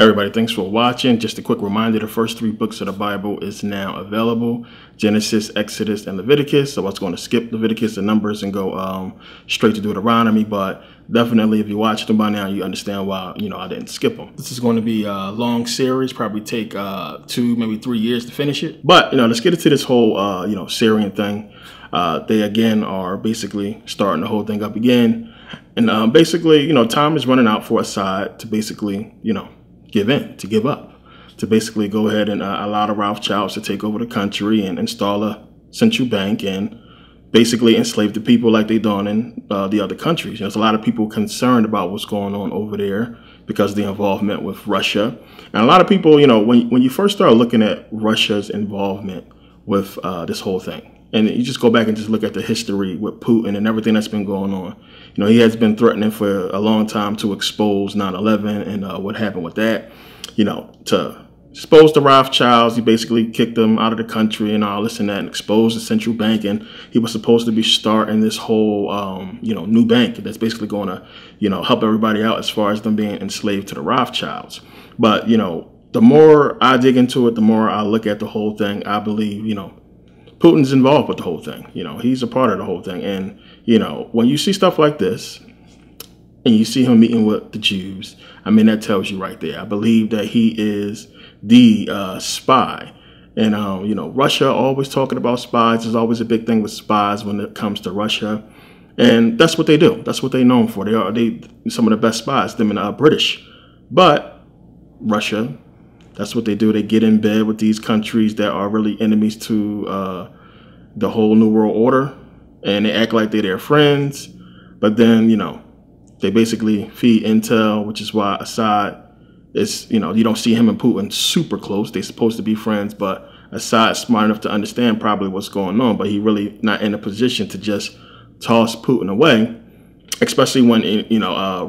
Everybody, thanks for watching. Just a quick reminder, the first 3 books of the Bible is now available: Genesis, Exodus, and Leviticus. So I was going to skip Leviticus and Numbers and go straight to Deuteronomy, but definitely if you watched them by now, you understand why, I didn't skip them. This is going to be a long series, probably take 2, maybe 3 years to finish it. But, let's get into this whole, Syrian thing. They, again, are basically starting the whole thing up again. And basically, time is running out for Assad to basically, give up, to basically go ahead and allow the Rothschilds to take over the country and install a central bank and basically enslave the people like they done in the other countries. There's a lot of people concerned about what's going on over there because of the involvement with Russia. And a lot of people, when you first start looking at Russia's involvement with this whole thing, and you just go back and just look at the history with Putin and everything that's been going on. He has been threatening for a long time to expose 9/11 and what happened with that. To expose the Rothschilds, he basically kicked them out of the country and all this and that, and exposed the central bank. And he was supposed to be starting this whole, new bank that's basically going to, help everybody out as far as them being enslaved to the Rothschilds. But, the more I dig into it, the more I look at the whole thing, I believe, Putin's involved with the whole thing. He's a part of the whole thing. And, when you see stuff like this and you see him meeting with the Jews, that tells you right there. I believe that he is the spy. And, Russia always talking about spies. There's always a big thing with spies when it comes to Russia. And that's what they do. That's what they're known for. They some of the best spies, them and the British. But Russia, that's what they do. They get in bed with these countries that are really enemies to the whole New World Order, and they act like they're their friends. But then, they basically feed intel, which is why Assad is, you don't see him and Putin super close. They're supposed to be friends, but Assad's smart enough to understand probably what's going on, but he really not in a position to just toss Putin away, especially when,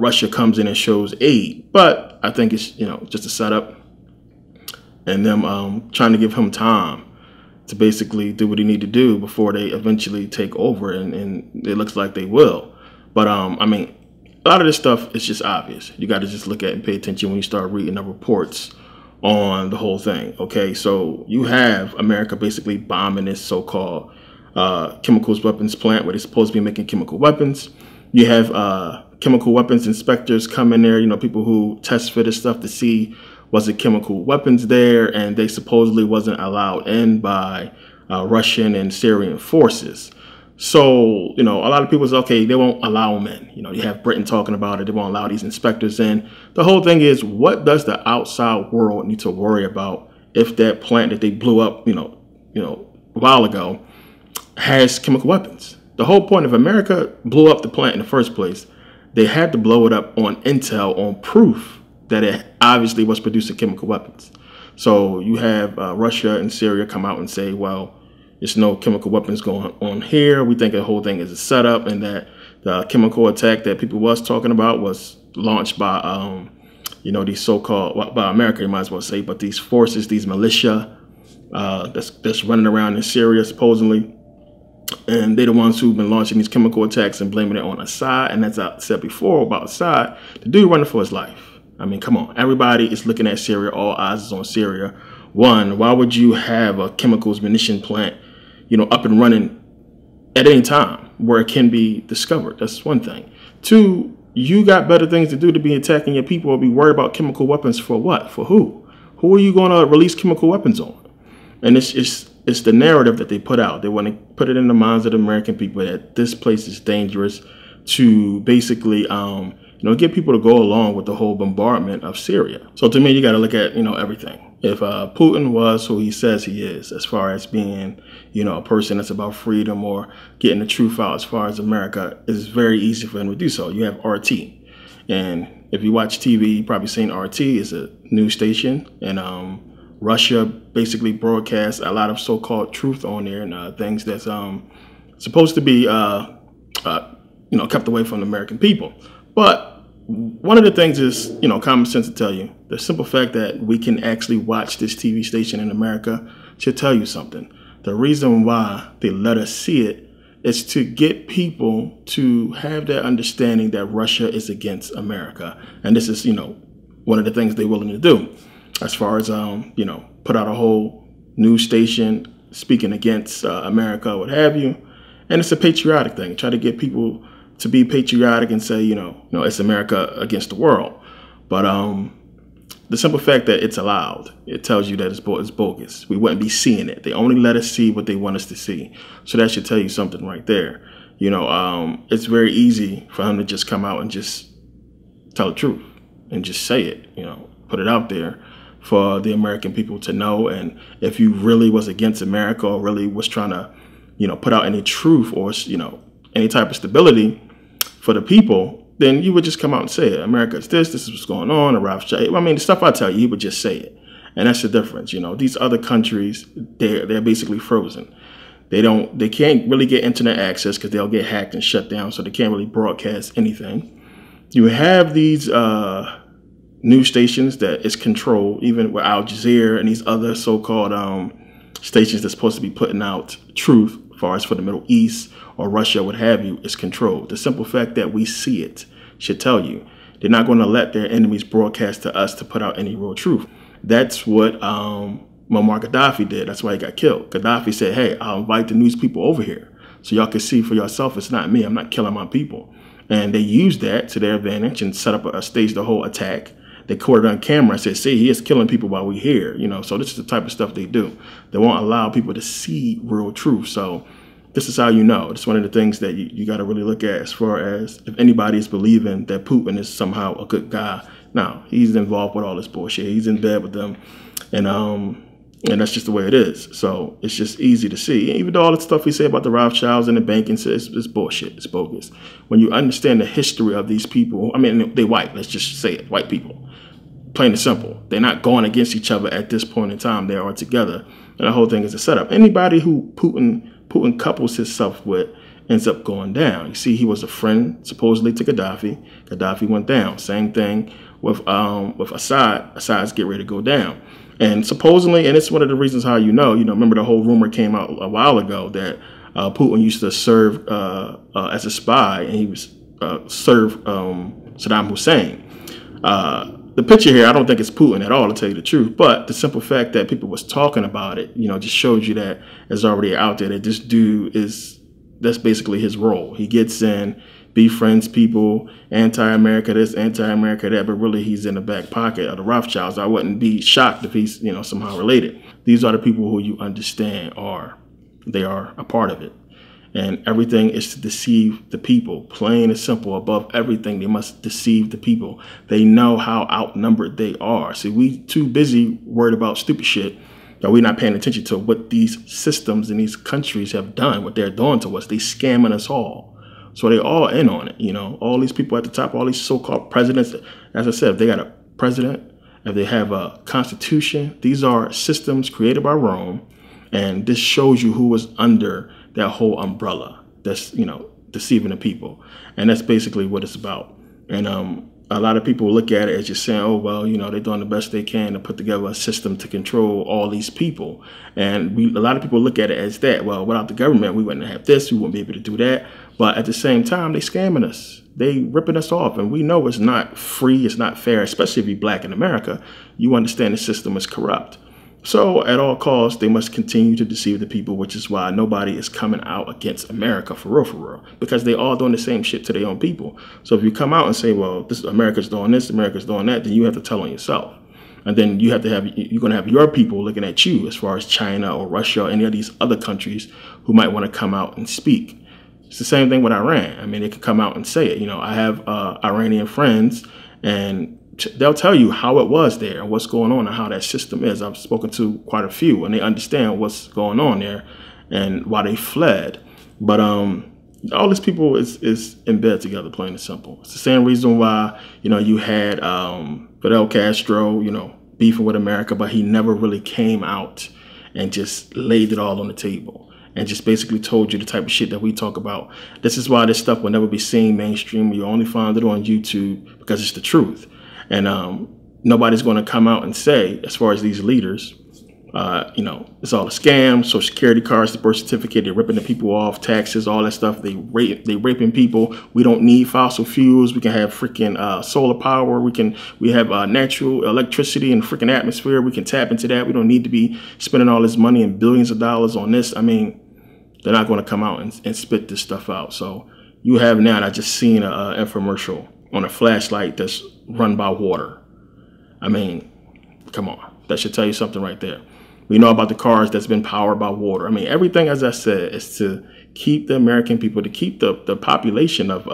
Russia comes in and shows aid. But I think it's, just a setup. And them trying to give him time to basically do what he need to do before they eventually take over, and it looks like they will. But a lot of this stuff is just obvious. You got to just look at and pay attention when you start reading the reports on the whole thing. Okay, so you have America basically bombing this so-called chemicals weapons plant where they're supposed to be making chemical weapons. You have chemical weapons inspectors come in there, people who test for this stuff to see was it chemical weapons there, and they supposedly wasn't allowed in by Russian and Syrian forces. So, a lot of people say, okay, they won't allow them in. You have Britain talking about it. They won't allow these inspectors in. The whole thing is, what does the outside world need to worry about if that plant that they blew up, a while ago has chemical weapons? The whole point of America blew up the plant in the first place. They had to blow it up on intel, on proof that it obviously was producing chemical weapons. So you have Russia and Syria come out and say, well, there's no chemical weapons going on here. We think the whole thing is a setup, and that the chemical attack that people was talking about was launched by, these so-called, well, by America, you might as well say, but these forces, these militia that's running around in Syria, supposedly. And they're the ones who've been launching these chemical attacks and blaming it on Assad. And as I said before about Assad, the dude running for his life. Come on. Everybody is looking at Syria. All eyes is on Syria. One, why would you have a chemicals munition plant, up and running at any time where it can be discovered? That's one thing. Two, you got better things to do to be attacking your people or be worried about chemical weapons for what? For who? Who are you going to release chemical weapons on? And it's the narrative that they put out. They want to put it in the minds of the American people that this place is dangerous, to basically, get people to go along with the whole bombardment of Syria. So to me, you got to look at, everything. If Putin was who he says he is, as far as being, a person that's about freedom or getting the truth out as far as America, it's very easy for him to do so. You have RT. And if you watch TV, you probably seen RT is a news station. And Russia basically broadcasts a lot of so-called truth on there and things that's supposed to be, kept away from the American people. But one of the things is, common sense to tell you. The simple fact that we can actually watch this TV station in America should tell you something. The reason why they let us see it is to get people to have that understanding that Russia is against America. And this is, one of the things they're willing to do, as far as you know, put out a whole news station speaking against America, what have you. And it's a patriotic thing. Try to get people to be patriotic and say, you know, it's America against the world. But the simple fact that it's allowed, it tells you that it's bogus. We wouldn't be seeing it. They only let us see what they want us to see. So that should tell you something right there. You know, it's very easy for him to just come out and just tell the truth and just say it, you know, put it out there for the American people to know. And if you really was against America or really was trying to, you know, put out any truth or, you know, any type of stability for the people, then you would just come out and say it. America is this is what's going on, I mean, the stuff I tell you, he would just say it. And that's the difference. You know, these other countries, they're basically frozen. They can't really get internet access because they'll get hacked and shut down, so they can't really broadcast anything. You have these news stations that is controlled, even with Al Jazeera and these other so-called stations that's supposed to be putting out truth as far as for the Middle East or Russia, what have you, is controlled. The simple fact that we see it should tell you they're not going to let their enemies broadcast to us to put out any real truth. That's what Muammar Gaddafi did. That's why he got killed. Gaddafi said, hey, I'll invite the news people over here so y'all can see for yourself it's not me. I'm not killing my people. And they used that to their advantage and set up staged the whole attack. They caught it on camera and said, see, he is killing people while we're here. You know, so this is the type of stuff they do. They won't allow people to see real truth. So this is how you know. It's one of the things that you got to really look at as far as if anybody is believing that Putin is somehow a good guy. No, he's involved with all this bullshit. He's in bed with them. And that's just the way it is. So it's just easy to see. Even though all the stuff we say about the Rothschilds and the banking, it's bullshit. It's bogus. When you understand the history of these people, I mean, they white. Let's just say it. White people. Plain and simple. They're not going against each other at this point in time. They are together. And the whole thing is a setup. Anybody who Putin couples himself with ends up going down. You see, he was a friend, supposedly, to Gaddafi. Gaddafi went down. Same thing with Assad. Assad's getting ready to go down. And supposedly, and it's one of the reasons how you know, remember the whole rumor came out a while ago that Putin used to serve as a spy, and he was serve Saddam Hussein. The picture here, I don't think it's Putin at all, to tell you the truth. But the simple fact that people was talking about it, just shows you that it's already out there that this dude that's basically his role. He gets in, befriends people, anti-America this, anti-America that, but really he's in the back pocket of the Rothschilds. I wouldn't be shocked if he's, somehow related. These are the people who you understand they are a part of it. And everything is to deceive the people, plain and simple. Above everything, they must deceive the people. They know how outnumbered they are. See, we too busy worried about stupid shit that we're not paying attention to what these systems and these countries have done, what they're doing to us. They scamming us all. So they all in on it, all these people at the top, all these so-called presidents. As I said, if they got a president, if they have a constitution, these are systems created by Rome. And this shows you who was under that whole umbrella that's, deceiving the people. And that's basically what it's about. And a lot of people look at it as just saying, oh, well, they're doing the best they can to put together a system to control all these people. And a lot of people look at it as that. Well, without the government, we wouldn't have this. We wouldn't be able to do that. But at the same time, they scamming us. They ripping us off. And we know it's not free. It's not fair, especially if you're black in America. You understand the system is corrupt. So at all costs, they must continue to deceive the people, which is why nobody is coming out against America for real, because they all doing the same shit to their own people. So if you come out and say, well, America's doing this, America's doing that, then you have to tell on yourself. And then you're going to have your people looking at you as far as China or Russia or any of these other countries who might want to come out and speak. It's the same thing with Iran. I mean, they could come out and say it. I have Iranian friends, and they'll tell you how it was there and what's going on and how that system is. I've spoken to quite a few, and they understand what's going on there and why they fled. But all these people is in bed together, plain and simple. It's the same reason why, you had Fidel Castro, beefing with America, but he never really came out and just laid it all on the table and just basically told you the type of shit that we talk about. This is why this stuff will never be seen mainstream. You only find it on YouTube because it's the truth. And nobody's going to come out and say, as far as these leaders, You know, it's all a scam. Social security cards, the birth certificate, they're ripping the people off, taxes, all that stuff. They raping people. We don't need fossil fuels. We can have freaking solar power. We have natural electricity in the freaking atmosphere. We can tap into that. We don't need to be spending all this money and billions of dollars on this. I mean, they're not going to come out and spit this stuff out. So you have now, and I just seen an infomercial on a flashlight that's run by water. I mean, come on. That should tell you something right there. We know about the cars that's been powered by water. I mean, everything, as I said, is to keep the American people, to keep the population of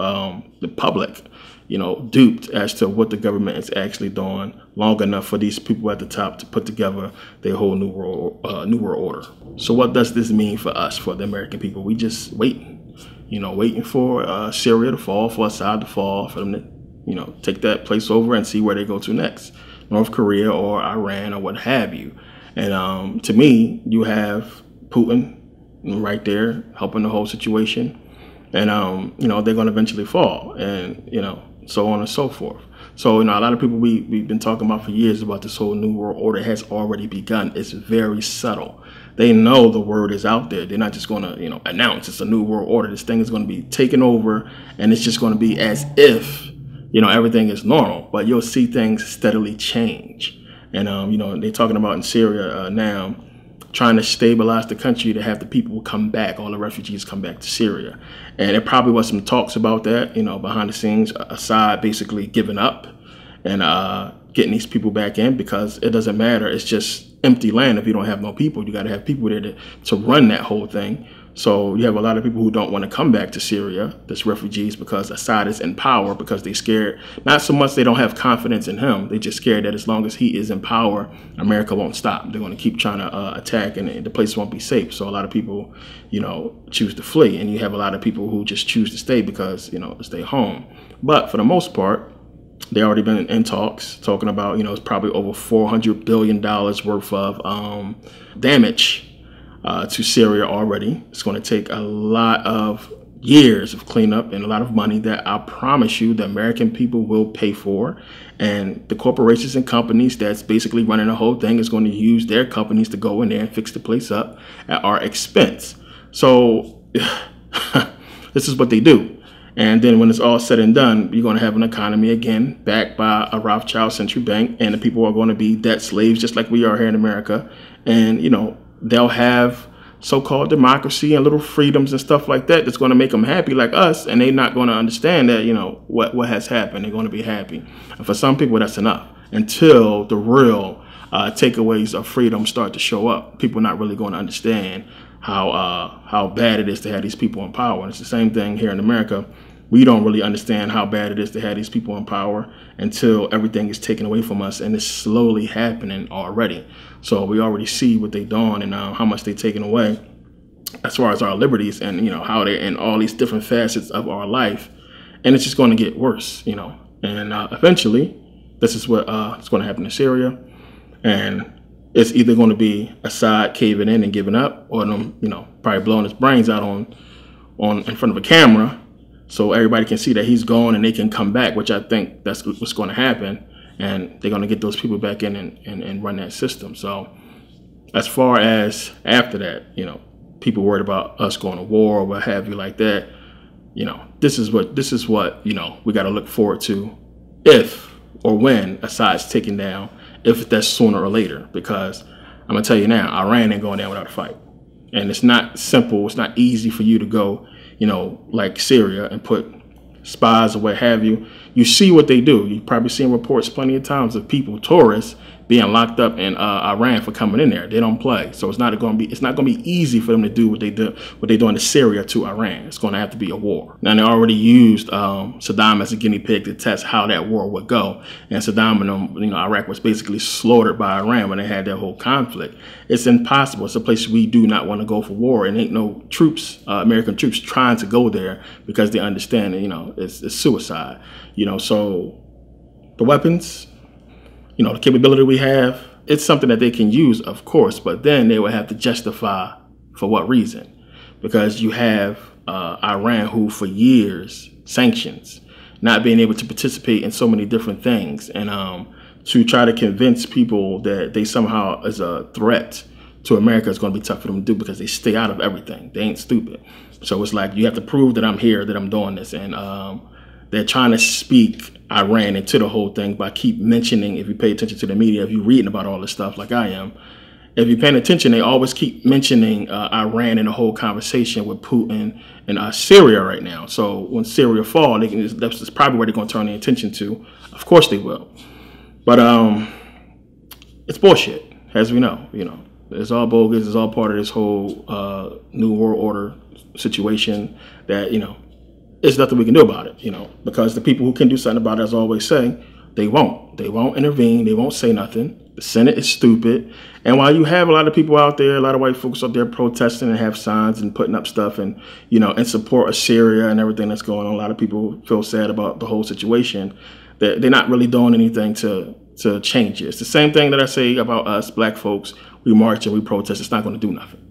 the public, you know, duped as to what the government is actually doing long enough for these people at the top to put together their whole new world order. So what does this mean for us, for the American people? We just waiting, you know, waiting for Syria to fall, for Assad to fall, for them to, you know, take that place over and see where they go to next. North Korea or Iran or what have you. And to me, you have Putin right there helping the whole situation. And, you know, they're going to eventually fall, and, you know, so on and so forth. So, you know, a lot of people we've been talking about for years about this whole New World Order has already begun. It's very subtle. They know the word is out there. They're not just going to, you know, announce it's a New World Order. This thing is going to be taken over, and it's just going to be as if, you know, everything is normal. But you'll see things steadily change. And, you know, they're talking about in Syria now, trying to stabilize the country to have the people come back, all the refugees come back to Syria. And there probably was some talks about that, you know, behind the scenes, Assad basically giving up and getting these people back in, because it doesn't matter. It's just empty land if you don't have no people. You got to have people there to run that whole thing. So you have a lot of people who don't want to come back to Syria, that's refugees, because Assad is in power, because they're scared. Not so much they don't have confidence in him. They're just scared that as long as he is in power, America won't stop. They're going to keep trying to attack, and the place won't be safe. So a lot of people, you know, choose to flee. And you have a lot of people who just choose to stay because, you know, stay home. But for the most part, they already been in talks, talking about, you know, it's probably over $400 billion worth of damage to Syria already. It's going to take a lot of years of cleanup and a lot of money that I promise you the American people will pay for. And the corporations and companies that's basically running the whole thing is going to use their companies to go in there and fix the place up at our expense. So this is what they do. And then when it's all said and done, you're going to have an economy again backed by a Rothschild central bank, and the people are going to be debt slaves just like we are here in America. And, you know, they'll have so-called democracy and little freedoms and stuff like that that's going to make them happy like us, and they're not going to understand that, you know, what has happened. They're going to be happy. And for some people, that's enough until the real takeaways of freedom start to show up. People are not really going to understand how bad it is to have these people in power. And it's the same thing here in America. We don't really understand how bad it is to have these people in power until everything is taken away from us, and it's slowly happening already. So we already see what they're doing and how much they're taking away as far as our liberties, and, you know, how they're in all these different facets of our life. And it's just going to get worse, you know. And eventually, this is what is going to happen in Syria. And it's either going to be Assad caving in and giving up, or them, you know, probably blowing his brains out on in front of a camera, so everybody can see that he's gone and they can come back, which I think that's what's going to happen. And they're going to get those people back in and run that system. So as far as after that, you know, people worried about us going to war or what have you like that, you know, this is what, you know, we got to look forward to if or when Assad's taken down, if that's sooner or later. Because I'm going to tell you now, Iran ain't going down without a fight. And it's not simple. It's not easy for you to go, you know, like Syria and put spies or what have you. You see what they do. You've probably seen reports plenty of times of people, tourists, being locked up in Iran for coming in there. They don't play. So it's not going to be easy for them to do what they do in Syria to Iran. It's going to have to be a war. Now, they already used Saddam as a guinea pig to test how that war would go. And Saddam and them, you know, Iraq was basically slaughtered by Iran when they had that whole conflict. It's impossible. It's a place we do not want to go for war, and ain't no troops, American troops, trying to go there because they understand that, you know, it's suicide. You know, so the weapons, you know, the capability we have, it's something that they can use, of course, but then they would have to justify for what reason. Because you have Iran, who for years, sanctions, not being able to participate in so many different things. And to try to convince people that they somehow is a threat to America is going to be tough for them to do because they stay out of everything. They ain't stupid. So it's like you have to prove that I'm here, that I'm doing this. And they're trying to speak Iran into the whole thing by keep mentioning, if you pay attention to the media, if you're reading about all this stuff like I am, if you're paying attention, they always keep mentioning Iran in the whole conversation with Putin and Syria right now. So when Syria falls, that's probably where they're going to turn their attention to. Of course they will. But it's bullshit, as we know. You know, it's all bogus. It's all part of this whole new world order situation that, you know, there's nothing we can do about it, you know, because the people who can do something about it, as I always say, they won't. They won't intervene. They won't say nothing. The Senate is stupid. And while you have a lot of people out there, a lot of white folks out there protesting and have signs and putting up stuff and, you know, in support of Syria and everything that's going on, a lot of people feel sad about the whole situation. They're not really doing anything to change it. It's the same thing that I say about us black folks. We march and we protest. It's not going to do nothing.